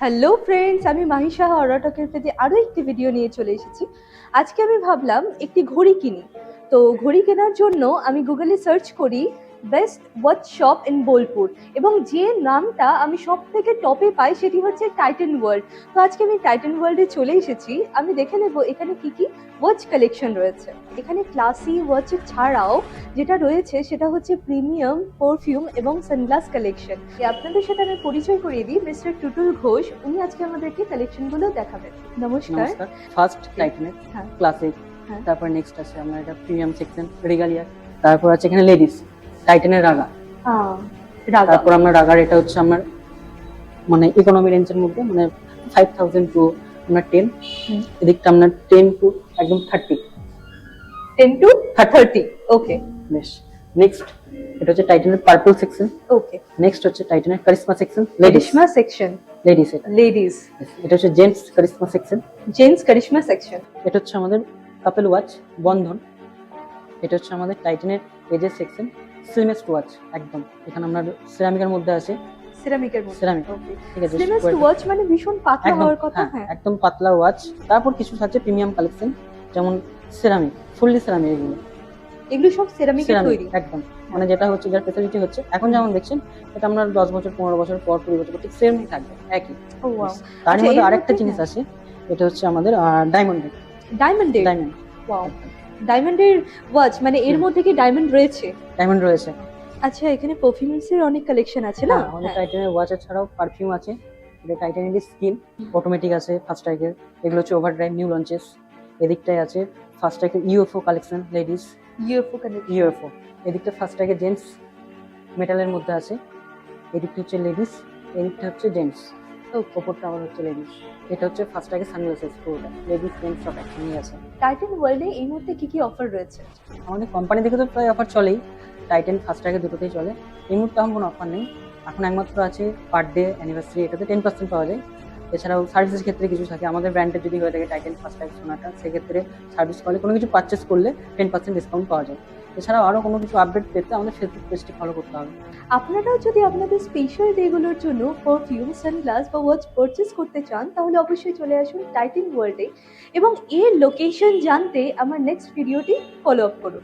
Hello friends, আমি মাহি সাহা অরাটকের পেজে আরও একটি ভিডিও নিয়ে চলে এসেছি। আজকে আমি ভাবলাম একটি ঘড়ি কিনি। তো ঘড়ি কেনার জন্য আমি গুগলে সার্চ করি best watch shop in Bolpur, এবং যে নামটা আমি সব থেকে টপে পাই সেটি হচ্ছে টাইটান ওয়ার্ল্ড। তো আজকে আমি টাইটান ওয়ার্ল্ডে চলে এসেছি। আমি দেখে নেব এখানে কি কি ওয়াচ কালেকশন রয়েছে। এখানে ক্লাসি ওয়াচ ছাড়াও যেটা রয়েছে সেটা হচ্ছে প্রিমিয়াম, পারফিউম এবং সানগ্লাস কালেকশন। আপনাদের সাথে আমি পরিচয় করিয়ে দিই, মিস্টার টুটুল ঘোষ। উনি আজকে আমাদেরকে কালেকশনগুলো দেখাবেন। নমস্কার। ফার্স্ট টাইটানের হ্যাঁ। ক্লাসিক, হ্যাঁ। তারপর নেক্সট আছে আমরা এটা প্রিমিয়াম সেকশন রেগালিয়া, তারপর আছে এখানে লেডিস টাইটানের রাগা, রাগা। তারপর আমরা রাগার এটা হচ্ছে আমার মানে ইকোনমি রেঞ্জের মধ্যে, মানে 5000 টু আমরা 10, এদিকটা আমরা 10 টু একদম 30। 10 to 30। ওকে। বেশ, নেক্সট এটা হচ্ছে টাইটানের পার্পল সেকশন। ওকে। নেক্সট হচ্ছে টাইটানের কারিশমা সেকশন, লেডিস কারিশমা সেকশন। লেডিস এটা লেডিস। এটা হচ্ছে জেন্টস কারিশমা সেকশন। জেন্টস কারিশমা সেকশন। এটা হচ্ছে আমাদের কাপেল ওয়াচ বন্ধন। এটা হচ্ছে আমাদের টাইটানের এজের সেকশন, স্লিমেস্ট ওয়াচ একদম। এখানে আমরা সিরামিকের মধ্যে আছে, সিরামিকের মধ্যে। সিরামিক, ওকে। ঠিক আছে। স্লিমেস্ট ওয়াচ মানে ভীষণ পাতলা একদম, হওয়ার কথা। হ্যাঁ, একদম পাতলা ওয়াচ। তারপর কিছু আছে প্রিমিয়াম কালেকশন, যেমন সিরামিক, ফুললি সিরামিক। এগুলো সব সিরামিকের সিরামিক তৈরি। একদম, মানে যেটা হচ্ছে যার স্পেশালিটি হচ্ছে এখন যেমন দেখছেন এটা আমরা 10 বছর 15 বছর পর 20 বছর পর ঠিক সেমই থাকবে, একই। ও ওয়াও। তার আচ্ছা, মধ্যে এর আরেকটা মধ্যে জিনিস হ্যাঁ। আছে, এটা হচ্ছে আমাদের ডায়মন্ডের। ডায়মন্ডের। Diamond, wow. ডায়মন্ডের ওয়াচ মানে এর মধ্যে কি ডায়মন্ড রয়েছে? ডায়মন্ড রয়েছে। আচ্ছা, এখানে পারফিউমসের অনেক কালেকশন আছে না? আমাদের টাইটানের ওয়াচের ছাড়াও পারফিউম আছে। এটা টাইটানের স্কিন অটোমেটিক আছে, ফার্স্ট ট্রাইকের। এগুলো হচ্ছে ওভারড্রাইভ নিউ লঞ্চেস। এদিকটায় আছে ফার্স্ট ট্রাইকের UFO collection, ladies UFO collection. UFO. এদিকটা ফার্স্ট ট্রাইকের জেন্টস মেটালের মধ্যে আছে। এদিকটা হচ্ছে লেডিস, এদিকটা হচ্ছে জেন্টস, ওপরটা আবার হচ্ছে লেডিস। এটা হচ্ছে ফার্স্ট ট্রাইকের সানগ্লাসেস, পুরোটা লেডিস জেন্টস সব একসঙ্গে আছে। টাইটান ওয়ার্ল্ডে এই মুহূর্তে কি কি অফার রয়েছে? আমাদের কোম্পানি থেকে তো প্রায় অফার চলেই, টাইটান ফার্স্ট ট্রাইকে দুটোতেই চলে। এই মুহূর্তে এখন কোনো অফার নেই, এখন একমাত্র আছে বার্থডে অ্যানিভার্সারি, এটাতে 10% পাওয়া যায়। এছাড়াও সার্ভিসের ক্ষেত্রে কিছু থাকে, আমাদের ব্র্যান্ডের যদি হয়ে থাকে টাইটান ফার্স্ট ট্রাইক সোনাটা, সেক্ষেত্রে সার্ভিস করলে কোনো কিছু পারচেস করলে 10% ডিসকাউন্ট পাওয়া যায়। এছাড়াও আরও কোনো কিছু আপডেট পেতে আমাদের ফেসবুক পেজটি ফলো করতে হবে। আপনারাও যদি আপনাদের স্পেশাল ডেগুলোর জন্য পারফিউম, সানগ্লাস বা ওয়াচ পারচেস করতে চান তাহলে অবশ্যই চলে আসুন টাইটান ওয়ার্ল্ডে, এবং এর লোকেশন জানতে আমার নেক্সট ভিডিওটি ফলো আপ করুন।